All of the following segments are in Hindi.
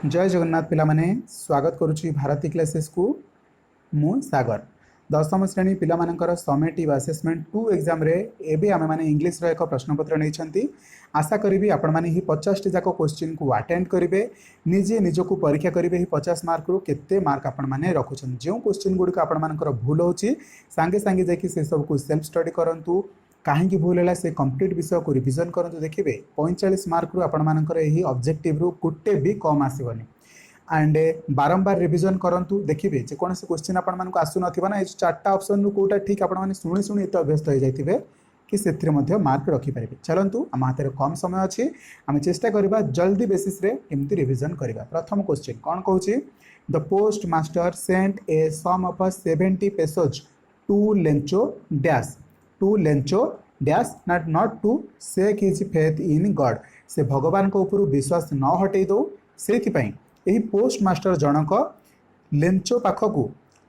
जय जगन्नाथ पिला माने स्वागत करुच्ची भारती क्लासेस को मु सागर दशम श्रेणी पिला मानकर समेटिव असेसमेंट 2 एग्जाम रे एबे आमे माने इंग्लिश रो एक प्रश्नपत्र नहीं आशा करी आपण माने ही 50 टी जाको क्वेश्चन को अटेंड करेंगे निजे निजको परीक्षा करेंगे ही 50 मार्क रु केते मार्क आपण माने रखुछन जो क्वेश्चन गुडी आपण मानकर भूल होची सांगे सांगे जाकी से सब को सेल्फ स्टडी करंतु कहीं भूल है से कंप्लीट विषय को रिविजन करंतु देखिए 45 मार्क रु आपण मानकर यही ऑब्जेक्टिव रु कुटे भी कम आसीबनी एंड बारंबार रिविजन करंतु देखिए जेकोसी क्वेश्चन आपण मानक आसु नथिबा ना चार्टा ऑप्शन रु कोटा ठीक आपण माने शुणी शुणी एत अभ्यस्त हो जाइथिबे कि से मार्क रखिपारे। चलतु आम हाथ में कम समय अच्छी आम चेष्टा करवा जल्दी बेसिस रे केमती रिविजन करवा। प्रथम क्वेश्चन कौन कहूँ the post master sent a sum of 70 pesos to Lencho dash dash not to shake his faith in God से भगवान को ऊपर विश्वास न हटई दो से यही पोस्ट मास्टर जनक लेंचो पाखक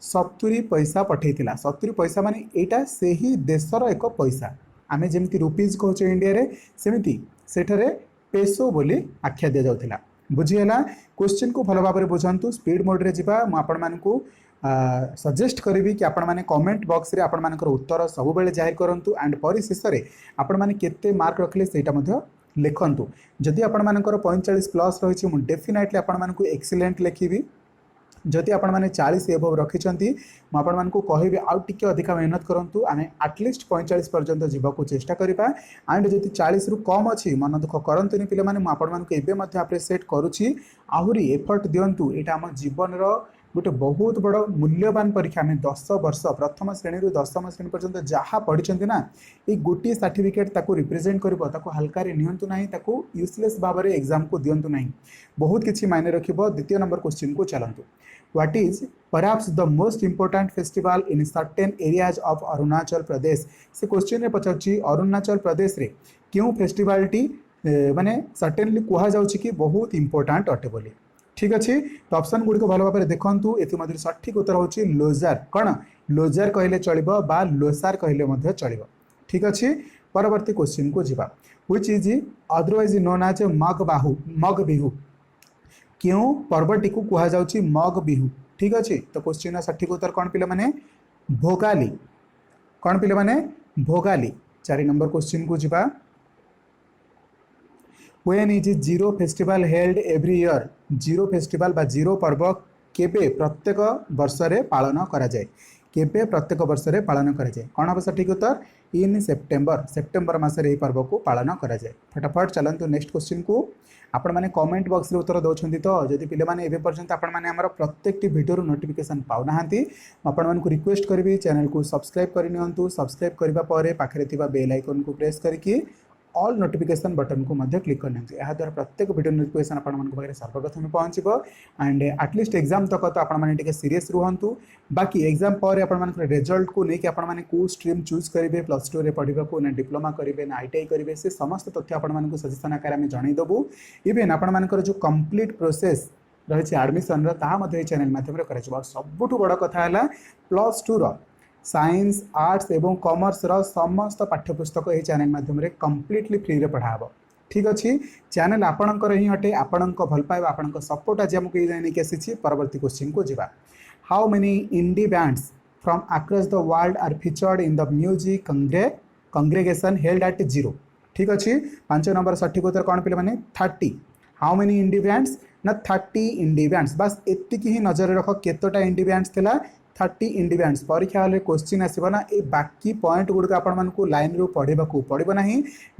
70 पैसा पठेइथिला 70 पैसा माने एटा से ही देशर एक पैसा आमे जेमती रुपीज कहचे इंडिया रे सेमिति सेठरे पेसो बोली आख्या दिया जाउथिला। बुझीला क्वेश्चन को भल भाव बुझंतु स्पीड मोड रे जिबा म आपण मानकू सजेस्ट करी कि आपण माने कमेंट बॉक्स रे आपण मानकर उत्तर सब बेले जाहिर करंतु एंड परिशेष रे आपण माने केते मार्क रखले सेटा मध्ये लिखंतु। जदि आपण मानकर 45 प्लस रही मु डेफिनेटली आपण मानकू एक्सीलेंट लिखिबी जदि आपण माने 40 एबव रखिछंती म आपण मानकू कहबी आउ टिके अधिक मेहनत करंतु आमे एटलीस्ट 45 पर्यंत जीवाकू चेष्टा करिबा एंड जदि 40 रु कम अछि मन दुख करंतुनी पिले माने म आपण मानकू एबे मध्ये अप्रिशिएट करूछि आहुरी एफर्ट दियंतु एटा हम जीवन रो गोटे बहुत बड़ मूल्यवान परीक्षा आम 10 वर्ष प्रथम श्रेणी रु दशम श्रेणी पर्यंत जहाँ पढ़ी ना ये गोटे सर्टिफिकेट ताको रिप्रेजेंट करिवो ताको हल्का रे नियंतु नाही ताको यूजलेस भाव में एग्जाम को दियंतु नाही बहुत किछि मायने रखिबो। द्वितीय नंबर क्वेश्चन को चलंतु what is perhaps the most important festival in certain areas of Arunachal Pradesh से क्वेश्चन रे पचाछि अरुणाचल प्रदेश रे क्यों फेस्टिवल टी माने सर्टेनली कहा जाउछि कि बहुत इंपोर्टेंट अटे बोली। ठीक अच्छे तो ऑप्शन गुड़िक भल भाव में देखूँ ये सठिक उत्तर होची लोजार कौन लोजार कहले चलिबो बा लोसार कहले चलिबो। ठीक अच्छे परवर्ती क्वेश्चन को जीवा which is otherwise known as Magh Bihu क्यों पर्वटी को कह जाउची मग बिहू। ठीक अच्छे तो क्वेश्चन सठिक उत्तर कौन पिले माने भोगाली कौन पिले माने भोगाली। 4 नंबर क्वेश्चन को जीवा When is zero festival held every year zero festival बा जीरो पर्व केबे प्रत्येक वर्ष रे पालन करा जाए केबे प्रत्येक वर्ष रे पालन करा जाए कौन हम सठिक उत्तर इन सेप्टेम्बर मास रे पर्व को पालन करा जाए। फटाफट चलंतु नेक्स्ट क्वेश्चन को आपण माने कमेंट बॉक्स रे उत्तर दउछंती तो जदि पिले माने एबे पर्यंत आपण माने हमर प्रत्येक टी वीडियो रो नोटिफिकेशन पाउ नाहंती आपण माने को रिक्वेस्ट करबी चैनल को सब्सक्राइब करि नियंतु सब्सक्राइब करबा परे पाखरे थिबा बेल आइकन को प्रेस करके ऑल नोटिफिकेशन बटन को मध्य क्लिक करना यह द्वारा प्रत्येक वीडियो नोटिफिकेशन पाखे सर्वप्रथम पहुँचो एंड एटलिस्ट एग्जाम तक तो आपने सीरीयस रुहतु बाकी एग्जाम पर आप रिजल्ट को लेकिन आपने कौ स्ट्रीम चूज करेंगे प्लस 2 रे पढ़ा को ना डिप्लोमा करेंगे ना ITI करेंगे से समस्त तथ्य आपको सजेशन आकार में जनईदेवु इवेन आपर जो कंप्लीट प्रोसेस रही एडमिशन चैनल मध्यम सबुठ बड़ कथा है प्लस 2 साइंस आर्ट्स एवं कॉमर्स रो समस्त पाठ्यपुस्तक यही चैनल माध्यम कम्प्लीटली फ्री रे पढ़ाब। ठीक अच्छे चैनल आपणकर ही हटे आपण भल पाइबा आपण सपोर्ट आज आमको नहीं आसी। परवर्ती क्वेश्चन को जीवा how many indie bands from across the world are featured in the music congregation held at Ziro. ठीक अच्छे 5 नंबर सठिक उत्तर कौन पे मैंने 30 हाउ मेनी इंडी बैंड्स ना 30 इंडी बैंड्स बस एतिक ही नजर रख केतोटा इंडी बैंड्स थिला 30 इंडी बैंड्स परीक्षा हल क्वेश्चन आसो ना ये बाकी पॉइंट गुड़िक आपण लाइन रू पढ़ा पड़ो ना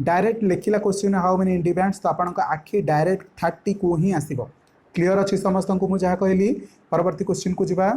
डायरेक्ट लिखला question how many indie bands तो आपण आखि डायरेक्ट 30 को ही आसो। क्लीयर अच्छी समस्त को मुझे कहली। परवर्ती क्वेश्चन को जीवा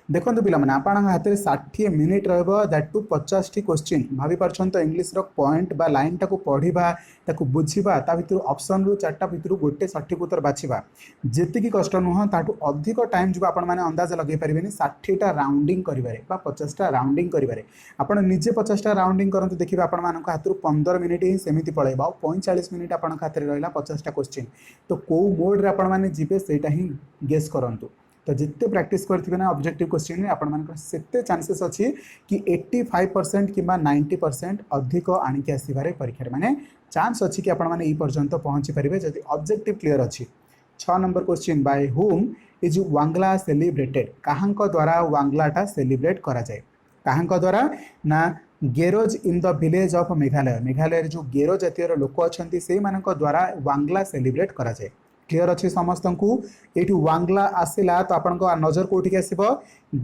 देखो पिला माने आपण हाथ में 60 मिनिट रहिबो दैट टू 50 टी क्वेश्चन भाभी परछन तो इंग्लिश रो पॉइंट बा लाइन टाको पढ़िबा ताको बुझिबा ता भितर ऑप्शन रु 4टा भितर गोटे सठिक उत्तर बाछिबा जेतिकी कष्ट नुह ताटू अधिक टाइम जो आपण माने अंदाज लगे परिबेनी 60टा राउंडिंग करिबारे बा 50टा राउंडिंग करिबारे आपण निजे 50टा राउंडिंग करंतु देखिबा आपण मानक हाथ रु 15 मिनिट ही सेमिति पळेबा 45 मिनिट आपण हाथ रे रहला 50टा क्वेश्चन तो को मोड रे आपण माने जिबे सेटा ही गेस करंतु तो जिते प्रैक्टिस करथिबे ना ऑब्जेक्टिव क्वेश्चन में आपण मानकर सेते चांसेस अछि कि 85% किबा 90% अधिक आनिके आसीबारे परीक्षा माने चांस अछि कि आपण माने ई पर्यंत पहुंची परिबे जदि ऑब्जेक्टिव क्लियर अछि। 6 number question by whom is Wangala celebrated काहांक द्वारा वांगलाटा सेलिब्रेट करा जाए काहांक द्वारा ना Garos in the village of Meghalaya Meghalaya जो गेरो जातीय लोक अच्छा से द्वारा वांगला सेलिब्रेट करा जाए क्लियर अच्छे समस्त को ये वांगला आसला तो आपण नजर कौटी आसब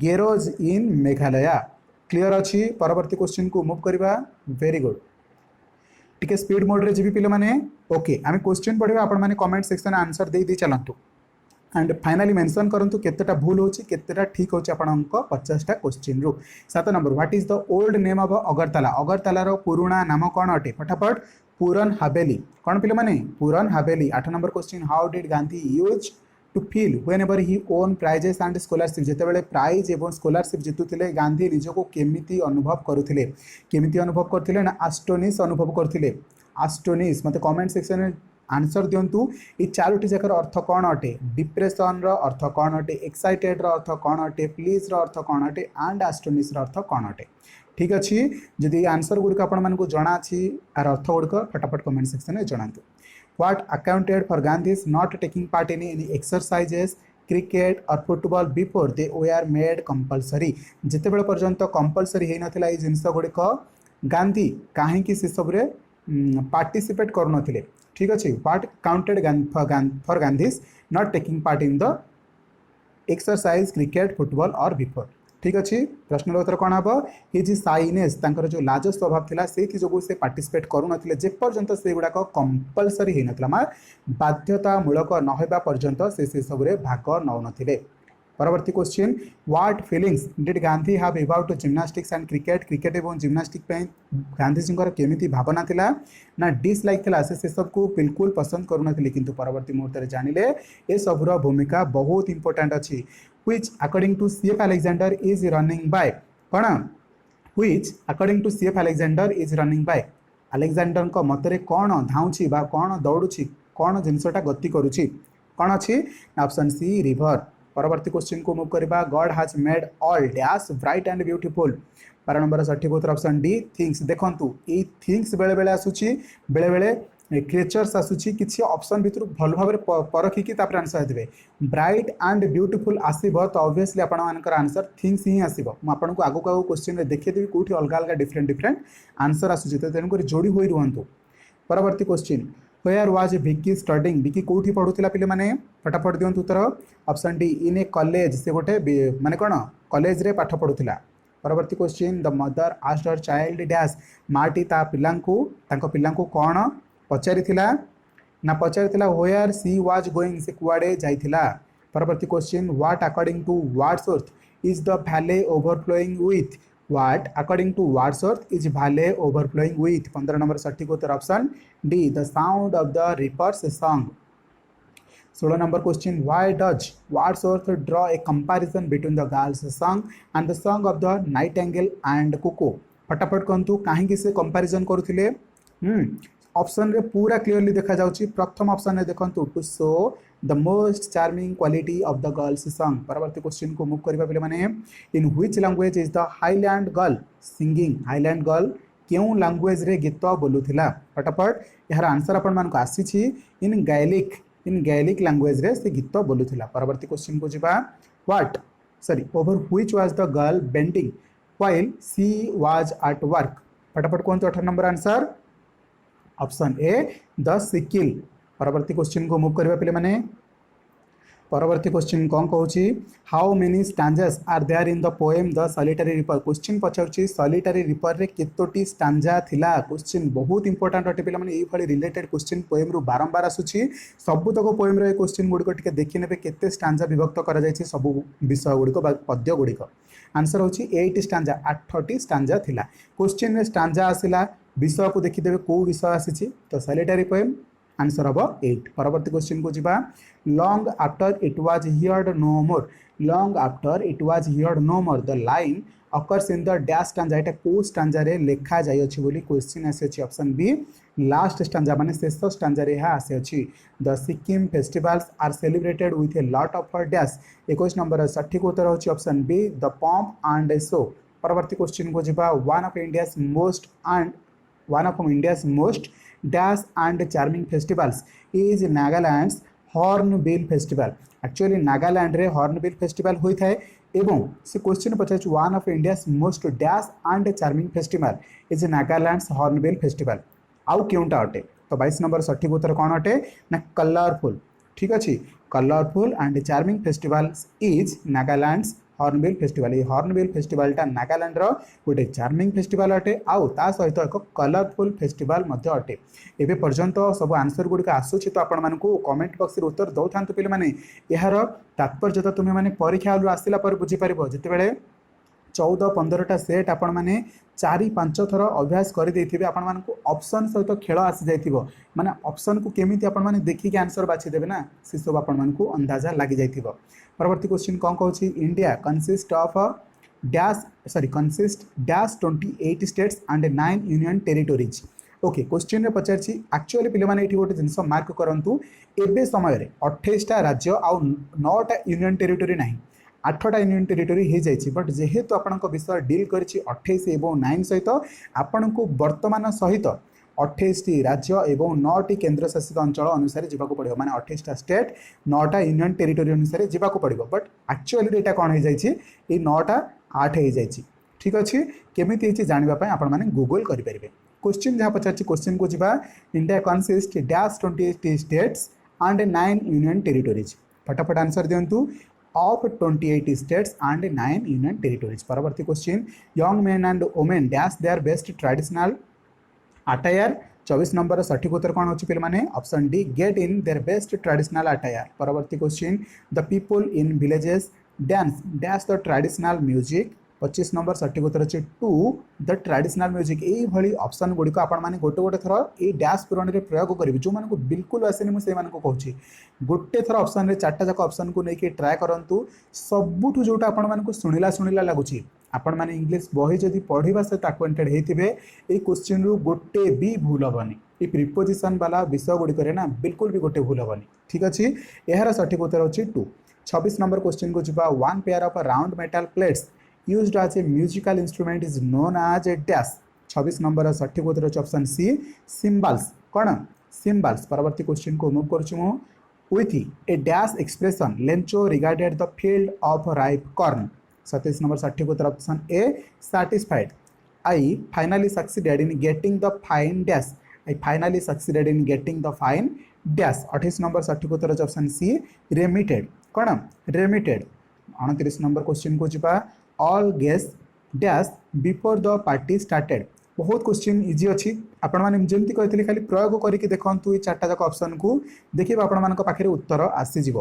गेरोज इन मेघालय क्लियर अच्छी परवर्ती क्वेश्चन को मूव करवा वेरी गुड टिके स्पीड मोड रे जीवी पिले माने ओके आम क्वेश्चन पढ़ा आपण माने कमेंट सेक्शन आंसर दे दी चलतु एंड फाइनाली मेंशन करंतु केतेटा भूल होची केतेटा ठीक होची आपनक 50टा क्वेश्चन रु 7 number what is the old name of Agartala Agartala रो पुराना नाम कोन अटे फटाफट पूरन हवेली कौन पिले माने पूरन हवेली 8 number question how did Gandhi use to feel whenever he won prizes and scholarship जेतेबेले प्राइज एवं स्कॉलरशिप जितुथिले गांधी निजको केमिति अनुभव करुथिले केमिति अनुभव करथिले ना एस्टोनिश अनुभव करथिले एस्टोनिश मते कमेंट सेक्शन में आंसर दिंतु ये चारोटी जाकर अर्थ कौन अटे डिप्रेशन रो अर्थ कौन अटे एक्साइटेड रो अर्थ कौन अटे प्लीज रो अर्थ कौन अटे एंड एस्टोनिश रो अर्थ कौन अटे ठीक अच्छे जदि आंसर गुड़िक आपण जना अच्छी आर अर्थ गुड़िक फटाफट कमेंट सेक्शन में जनातु what accounted for Gandhi's not taking part in any exercises cricket और football before they were made compulsory जितेबेले पर्यंत कंपलसरी हो नाथिला ए जिनस गुड़िक गांधी कहीं से सब पार्टिसिपेट करू नथिले ठीक अच्छे what counted for Gandhi's not taking part in the exercise cricket football और बिफोर ठीक अच्छे प्रश्न उत्तर कौन हम हिज साइनेस जो लाज स्वभाव था से से पार्टिसिपेट करू नथिले जे पर्यंत से गुड़ाक कंपलसरी हो नाथिला बाध्यतामूलक न होबा पर्यंत से सब भाग नौ नथिले परवर्ती question what feelings did Gandhi have about gymnastics and cricket cricket और जिम्नास्टिक गांधीजी केमिति भावना थिला ना डिसलाइक थिला से सब को बिल्कुल पसंद करू नथिले किंतु परवर्ती मुहूर्त रे जानिले ए सबरो भूमिका बहुत इंपोर्टेंट अछि which according to CF Alexander is running by कोन which according to CF Alexander is running by Alexander को मतरे कोन धाउछि बा कोन दौड़ुछि कोन जिनसटा गति करूछि कोन अछि ऑप्शन सी रिवर परवर्ती क्वेश्चन को मूव करबा God has made all dash bright and beautiful 12 number सठिक उत्तर ऑप्शन डी थिंग्स देखंतु ए थिंग्स बेले बेले आसुची बेले बेले क्रिएचर्स आसुची किछि ऑप्शन भितर भल भाबरे परखिकी तापर आंसर देबे ब्राइट एंड ब्यूटीफुल आसीबो तो ऑब्वियसली आपण मानकर आंसर थिंग्स ही आसीबो म आपण को आगो को क्वेश्चन रे देखि देबी कोठी अलग अलग डिफरेंट आंसर आसुची तो तेन कर जोड़ी होई रुहंतु परवर्ती question where was Vicky studying Vicky कोठी पढुतिला पिले माने फटाफट दियंतु उत्तर option D in a college से गोटे माने कोन कॉलेज रे पाठ पढुतिला परवर्ती question the mother asked her child dash माटी ता पिलांको कोन पचारिथिला ना पचारिथिला वेयर सी वाज गोइंग से कुआडे जाइथिला परवर्ती question what according to Wordsworth is the valley overflowing with What according to Wordsworth is valley overflowing with 15 number सठिक उत्तर option D the sound of the reaper's song 16 number question why does Wordsworth draw a comparison between the girls song and the song of the nightingale and cuckoo फटाफट कहतु कहीं से कंपैरिजन करुथिले ऑप्शन रे पूरा क्लियरली देखा जाउची प्रथम ऑप्शन रे देखंतु to show the most charming quality of the girls song परवर्ती क्वेश्चन को मूव करबा बेले माने in which language is the Highland girl singing Highland girl क्यों लैंग्वेज रे गीत बोलुथिला फटाफट यार आंसर आपण मान को आसीछि इन गैलिक लैंग्वेज रे से गीत बोलुथिला परवर्ती क्वेश्चन को जिबा what sorry over which was the girl bending while she was at work फटाफट कौन 18 number answer option A the sickle परवर्ती क्वेश्चन को मूव करबा पिले माने परवर्ती क्वेश्चन कौन कहूँ how many stanzas are there in the poem the solitary reaper question पचारुछि सॉलिटरी रिपर रे केतोटी स्टांजा थिला क्वेश्चन बहुत इंपोर्टेंट अटे पिला माने एई भली रिलेटेड क्वेश्चन पोएम रु बारंबार आसुछि सब तक पोएम रे क्वेश्चन गुडिक टिके देखि नेबे केते स्टांजा विभक्त करा जायछि सब विषय गुडिक बा पद्य गुडिक आंसर होछि 8 स्टांजा 8टी स्टांजा थिला क्वेश्चन रे स्टांजा आसिला विषय को देखि देबे को विषय आसीछि तो सॉलिटरी पोएम आंसर हम 8 परवर्ती क्वेश्चन को जीवा long after it was heard no more long after it was heard no more the line occurs in the dash stanza एटा को स्टांजा रे लेखा जाय अछि बोली क्वेश्चन आसे अछि ऑप्शन बी लास्ट स्टांजा माने शेष स्टांजा रे हा आसे अछि the Sikkim festivals are celebrated with a lot of dash 21 number सठिक उत्तर अछि option B the pomp and show परवर्ती क्वेश्चन को जीवा one of India's most dash and charming festivals is Nagaland's Hornbill festival. Actually Nagaland रे हॉर्नबिल फेस्टिवल होता है एवं से क्वेश्चन पचार one of India most dash and charming festival is Nagaland Hornbill festival आउ क्योंटा अटे। तो 22 नंबर सठिक उत्तर कौन अटे ना कलरफुल। ठीक अच्छे colourful and charming festival is Nagaland Hornbill festival. ये हॉर्नबिल फेस्टिवलटा नागालैंड रो गोटे चार्मिंग फेस्टिवल अटे आउ ता सहित एक कलरफुल फेस्टिवल मध्य अटे। एबे पर्यंत सब आंसर गुड़िक आसूची तो आपण मानकु कमेंट बॉक्स रे उत्तर दौ थांतु पिले माने यार तात्पर्य तो तुम्हें माने परीक्षा हल आसिला पर बुझी परिबो। जेतेबेले 14-15टा सेट आपण माने 4-5 थर अभ्यास कर देथिबे आपण मानकु ऑप्शन सहित खेल आसी जाइथिबो माने ऑप्शन को केमिति आपण माने देखिक आंसर बाछि देबे ना से सब आपण मानकु अंदाजा लागि जाइथिबो। परवर्ती क्वेश्चन कौन कहूँ India consist of consist dash 28 states and 9 union territories. Okay question रे पचारछि एक्चुअली पिले माने एठी गोटे जिंस मार्क करंतु एबे समय रे 28टा राज्य आउ 9टा यूनियन टेरिटोरी नाही 8टा यूनियन टेरिटोरी हो जाइए बट जेहेतु आपण विषय डील कर 28 एवं 9 सहित आपण को वर्तमान सहित 28टी राज्य एवं 9टी केन्द्र शासित अंचल अनुसार जावाक पड़ो माने 28टा स्टेट 9टा यूनियन टेरिटोरी अनुसार जावाक पड़ो बट एक्चुअली एटा कौन हो जाइए 9टा 8 हो जाइए। ठीक अच्छे केमिति जानापी आपण मैंने गूगल करेंगे। क्वेश्चन जहाँ पचार क्वेश्चन को जीवा India consist dash 28 states and 9 union territories. फटाफट आंसर दिंतु of 28 states and 9 union territories। परवर्ती question young men and women dash their best traditional attire। 24 number सठिक उत्तर कौन होची पिल माने option D get in their best traditional attire. परवर्ती question the people in villages dance dash the traditional music. 25 number सठिक उत्तर अच्छे टू द ट्रेडिशनल म्यूजिक। यही भली ऑप्शन गुड़िक आपण माने गोटे गोटे थर ये डैश पूरण में प्रयोग करेंगे जो मानक बिल्कुल आसेनि मुझे कहूँ गोटे थर ऑप्शन रे 4टा जाक ऑप्शन को लेकिन ट्राए करूँ सबुठ जोटा आपण मानक शुणिला शुणिला लगुच आपण माने इंग्लिश बही जदि पढ़ा सहित आक्वेंटेड होते ये क्वेश्चन रु गोटे भी भूल हेनी ये प्रिपोजिशन वाला विषय गुड़िक ना बिल्कुल भी गोटे भूल हेनी। ठीक अच्छे यार सठिक उत्तर अच्छे 2। 26 नंबर क्वेश्चन को जीवा one pair of round metal plates used as a musical instrument is known as a dash। 26 number सठिक उत्तर ऑप्शन सी सिम्बल्स। कौन सिम्बल्स। परवर्ती क्वेश्चन को मूव करूँ with a dash expression Lencho regarded the field of ripe corn. 27 number सठिक उत्तर option A satisfied. I finally succeeded in getting the fine dash. I finally succeeded in getting the fine dash. 28 number सठिक उत्तर ऑप्शन सी रेमिटेड। कौन रेमिटेड। 29 नंबर क्वेश्चन को जीवा all guest dash before the party started. बहुत क्वेश्चन इजी अच्छी आपण मैंने जमी कही खाली प्रयोग करके देखूँ ये 4टा जाक ऑप्शन को देखिए आपण मान पाखे उत्तर आसीज।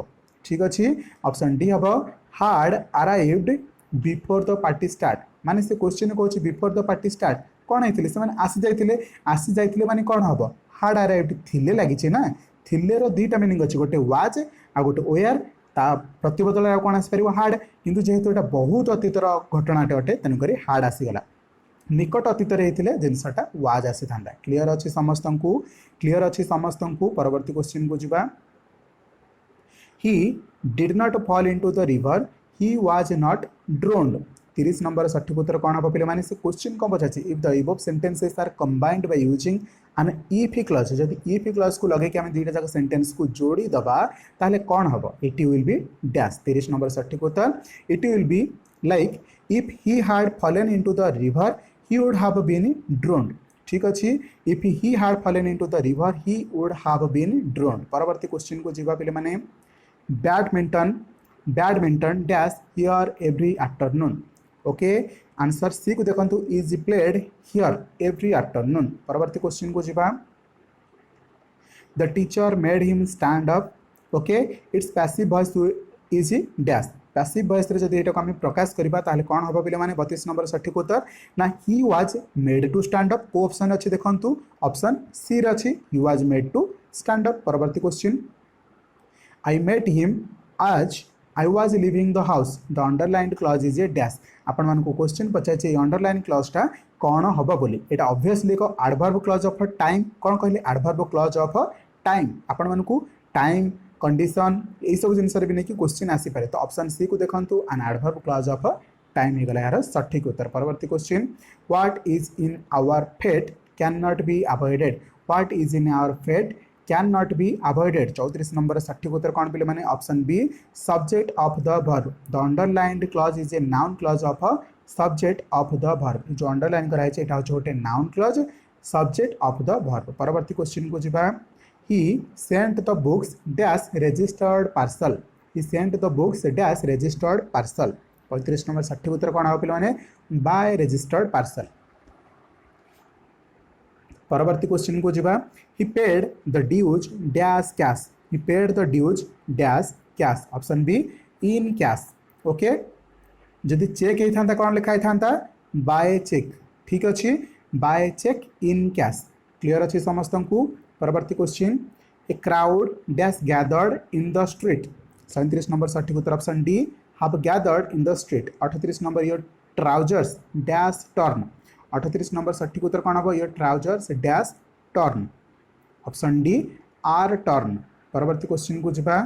ठीक अच्छे ऑप्शन डी हम hard arrived before the party start माने से क्वेश्चन कहूँ बिफोर द पार्टी स्टार्ट कौन होते से आसी जाते माने कौन हम हार्ड अराइव्ड थिले लगी ना थिले रो 2टा मीनिंग अच्छे गोटे वाज आ गोटे वेयर ता प्रतिबदल कौन आसपार हार्ड किंतु जेहेतु यहाँ बहुत अतीतर घटनाटे अटे तेणुक हार्ड आसीगला निकट अतीत होते जिनसटा वाज आसी था। क्लीयर अच्छी समस्त को क्लीयर अच्छी समस्त को। परवर्ती क्वेश्चन को जीवा he did not fall into the river he was not drowned. 30 number सठिक उत्तर कौन हम पे से क्वेश्चन कौन पचार if the above sentences are combined by using an if clause जब इफ क्लॉज को लगे आम 2टा जाक सेंटेंस को जोड़ी दबा ताहले कौन हम it will be dash. 30 number सठिक उत्तर it will be like if he had fallen into the river he would have been drowned. ठीक अच्छे if he had fallen into the river he would have been drowned. परवर्ती क्वेश्चन को जीवा पे माने badminton badminton dash here every afternoon. Okay answer C को देखो is played here every afternoon. परवर्ती क्वेश्चन को जीवा the teacher made him stand up. Okay it's passive voice is dash. Passive voice रे जदि एटाको आम प्रकाश करबा ताहले कौन हम पे माने 32 नंबर सठिक उत्तर ना he was made to stand up. को ऑप्शन अच्छे देखंतु ऑप्शन सी रे अच्छे he was made to stand up. परवर्ती question I met him as I was leaving the house the underlined clause is a dash। आपण मान को क्वेश्चन पचार अंडरलाइन क्लॉजटा कौन हम बोली एटा ऑब्वियसली एक एडवर्ब क्लॉज ऑफ टाइम कौन कहले एडवर्ब क्लॉज ऑफ टाइम आपण मान को टाइम कंडीशन ये सब जिनस भी नहीं क्वेश्चन आसी पारे। तो ऑप्शन सी को देखंतु an adverb clause of time हो गला यार सठिक उत्तर। परवर्ती question what is in our fate can not be avoided. What is in our fate can not be avoided 34 number सठिक उत्तर कौन पे मैंने option B subject of the verb the underlined clause is a noun clause of a subject of the verb जो अंडरलाइन कराई एटा होचे गोटे noun clause subject of the verb परवर्ती क्वेश्चन को जिबा he sent the books dash registered parcel he sent the books dash registered parcel 35 number सठिक उत्तर कौन हो पे बाय रजिस्टर्ड पार्सल परवर्ती क्वेश्चन को जिबा he paid the dues dash cash he paid the dues dash cash option B in cash okay जदि चेक होता कौन लिखाई था बाय चेक ठीक अच्छे by cheque in cash clear अच्छे समस्त को परवर्ती question a crowd dash gathered in the street 37 number सठिक उत्तर option D have gathered in the street 38 number your trousers dash turn 38 number सठिक उत्तर कौन हम your trousers dash turn option D are turn परवर्ती क्वेश्चन को जिबा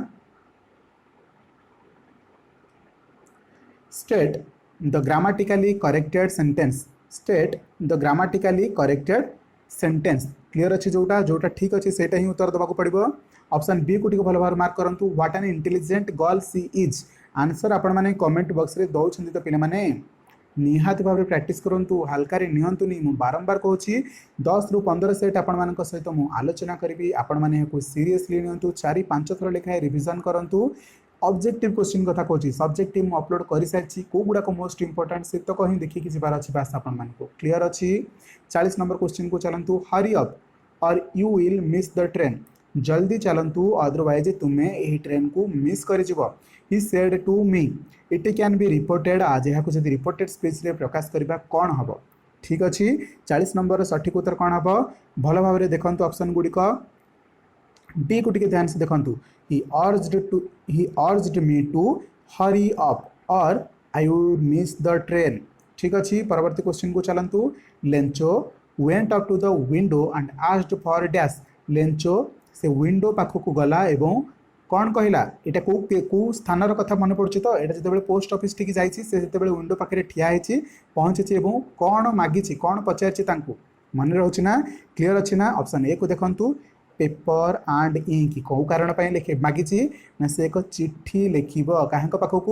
state the grammatically corrected sentence state the grammatically corrected sentence clear अच्छे जोटा जोटा ठीक अच्छे से ही उत्तर देवाक पड़ो ऑप्शन बी को भल भाव मार्क करूँ what an intelligent girl she is answer आपण मैंने कमेंट बॉक्स रे दौरान तो पे निहाती भाव प्रैक्टिस करूँ हल्का नियंतुनी मु बारंबार कहूँ 10 ରୁ 15 सेट आपण सहित मुझे आलोचना करी आपण मैंने सीरीयसली नियंतु 4-5 थर लेखाएं रिविजन करूँ ऑब्जेक्टिव क्वेश्चन कथा कहूँ सब्जेक्टिव मुझे अपलोड कर सारी कौ गुड़ाक मोस्ट इंपोर्टेंट से तक ही देखिए जबार अच्छी बास आपण क्लीयर अच्छी 40 नंबर क्वेश्चन को चलतु hurry up or you will miss the train जल्दी चलतु अदरवाइज तुम्हें यही ट्रेन को मिस कर he said to me it can be reported as यहाँ जब रिपोर्टेड स्पीच रे प्रकाश करवा कौन हम ठीक अच्छे 40 नंबर सठिक उत्तर कौन हम भल भाव में देखते ऑप्शन गुड़िक डी को ध्यान से देखूँ he urged me to hurry up और I would miss the train ठीक अच्छे परवर्ती क्वेश्चन को चलतु Lencho went up to the window and asked for dash Lencho से विंडो पाखक गला एवं कौन कहला यहाँ कौ स्थान कथा मन पड़े तो यहाँ जो पोस्ट ऑफिस टी जाइए विंडो पाखे ठिया पहुँची कौन मागिची कौन पचार मन रोचे ना क्लीयर अच्छे ना ऑप्शन ए को देखूँ पेपर एंड इंक कौ कारण लिखे मागिची ना से एक चिट्ठी लिख क्या पाखक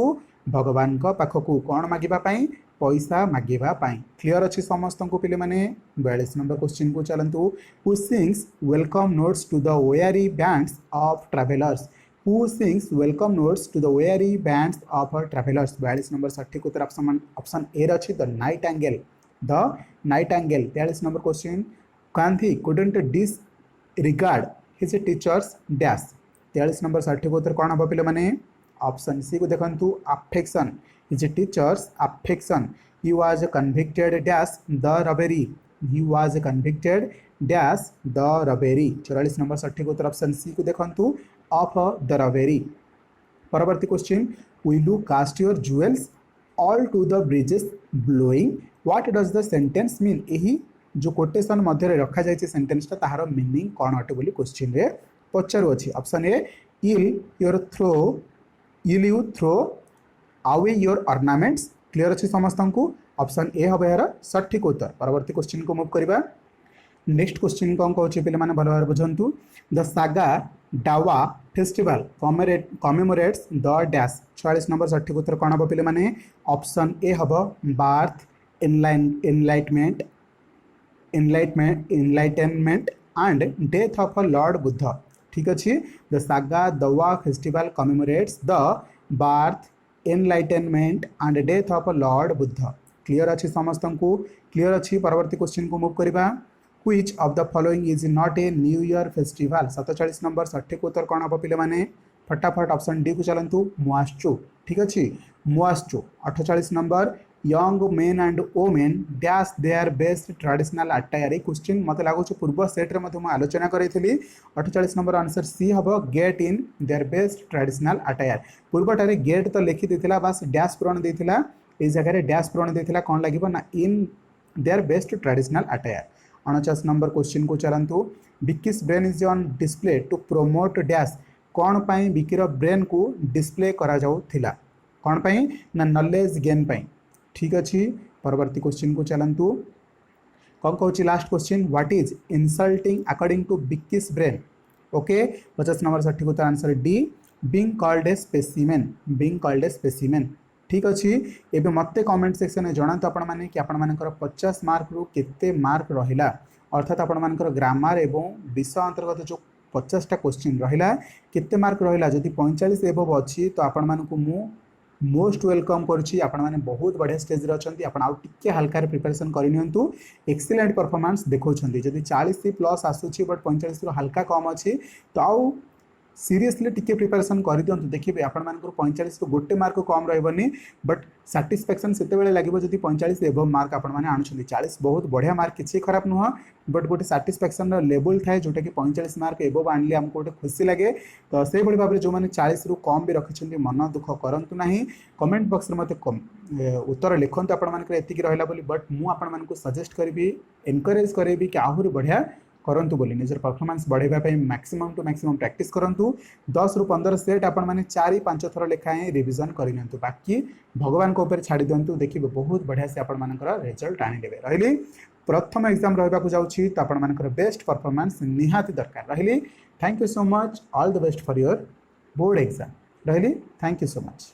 भगवान पाखक कौन मागिबापाई पैसा मागिबापाई क्लीयर अच्छे समस्त को पे मैंने 42 नंबर क्वेश्चन को चलतु who sings welcome notes to the weary bands of travellers who sings welcome notes to the weary bands of travellers 42 number सठिक उत्तर ऑप्शन ए अच्छी the nightingale 43 number question Gandhi couldn't disregard his teachers dash 43 number सठिक उत्तर कौन हम पे मैंने ऑप्शन सी को देखु affection his teachers affection he was convicted dash the robbery he was convicted dash the robbery 44 number सठिक उत्तर ऑप्शन सी को देखु ऑफ द रबेरी परवर्ती question will you cast your jewels all to the breezes blowing what does the sentence mean यही जो कोटेशन मध्य रखा जाए सेंटेंसटा ताहार मीनिंग कौन अटे बोली क्वेश्चन रे पचारुअछि option A ill you throw away your ornaments clear अच्छे समस्त को ऑप्शन ए हम यार सठिक उत्तर परवर्ती क्वेश्चन को मूव करवा नेक्स्ट क्वेश्चन कौन कहूँ पे मैंने भल भाव बुझंतु the Saga Dawa festival commemorates the dash 44 number सठिक उत्तर कौन हम पे मैंने ऑप्शन ए हम birth enlightenment and death of Lord Buddha ठीक अच्छे the Saga Dawa festival commemorates the birth enlightenment and death of Lord Buddha clear अच्छी समस्त को क्लीयर अच्छी परवर्ती क्वेश्चन को मूव करवा which of the following is not a new year festival 47 number सठिक उत्तर कौन हम पे मैंने फटाफट ऑप्शन डी को चलतु मुआस्ट्रो ठीक अच्छे मुआस्ट्रो 48 number young main and women dash there best traditional attire ये क्वेश्चन मत लगुच पूर्व सेट्रे आलोचना करी 48 नंबर आंसर सी हम get in their best traditional attire पूर्वटारे गेट तो लिखी देथिला बास डैश प्रण देथिला ए जगह डैश प्रण देथिला कौन लगे ना in their best traditional attire 49 number question को चलतु Vicky's brain is on display to promote dash कौन पाई विकीर ब्रेन को डिस्प्ले करा जाउथिला कौन पाई ना नॉलेज गेन पाई ठीक अच्छे परवर्ती क्वेश्चन को चलतु कौन कहूँ last question what is insulting according to Vicky's brain okay 50 number सठिक उत्तर answer D being called a specimen being called a specimen ठीक अच्छे एबे मते कमेंट सेक्शन में जणातु आपण माने कि आपण मानकर 50 मार्क रु केते मार्क रहिला अर्थात आपण मानकर ग्रामर एवं विषय अंतर्गत जो 50 टा क्वेश्चन रहिला केते मार्क रहिला जदि 45 एबव अछि तो आपण मानकु मु मोस्ट वेलकम करुच्ची आपण माने बहुत बढ़िया स्टेज रे अछंती आपण आउ टिके हल्का रे प्रिपरेशन करि नियंतु एक्सीलेंट परफॉर्मेंस देखौछंती जदि 40 प्लस आसुची बट 45 रु हल्का कम अछि तो आउ सीरियसली टिके प्रिपरेशन कर दिंतु देखिए आपण मानकर 45 रु गोटे मार्क कम रहबनी बट साटिस्फैक्शन सेते बेले लागिबो जदि 45 एबव मार्क आपण माने आणुछंती 40 बहुत बढ़िया मार्क किछि खराब नुह बट गोटे साटिस्फैक्शन रो लेवल थाए जोटा कि 45 मार्क एबव आनले हमको गोटे खुशी लगे तो से भली भाबरे जो माने 40 रु कम भी रखिछंती मन दुख करंतु नाही कमेंट बॉक्स रे मते उत्तर लिखंतु आपण मानकर एतिकी रहला बोली बट मु आपण मानकु सजेस्ट करबी एनकरेज करबी कि आहुरी बढ़िया करंतु बोली निजर परफॉर्मेंस बढ़ेबा पई मैक्सिमम टू मैक्सिमम प्रैक्टिस करंतु 10 रु 15 सेट आपण माने 4-5 थर लेखाए रिवीजन करिनंतु बाकी भगवान को ऊपर छाड़ी दियंतु देखिबे बहुत बढ़िया से आपण मानकर रिजल्ट आनी देबे रहिली प्रथम एग्जाम रहबा को जाउची त आपण मानकर बेस्ट परफॉर्मेंस निहाती दरकार रहिली thank you so much all the best for your board exam रहिली थैंक यू सो मच।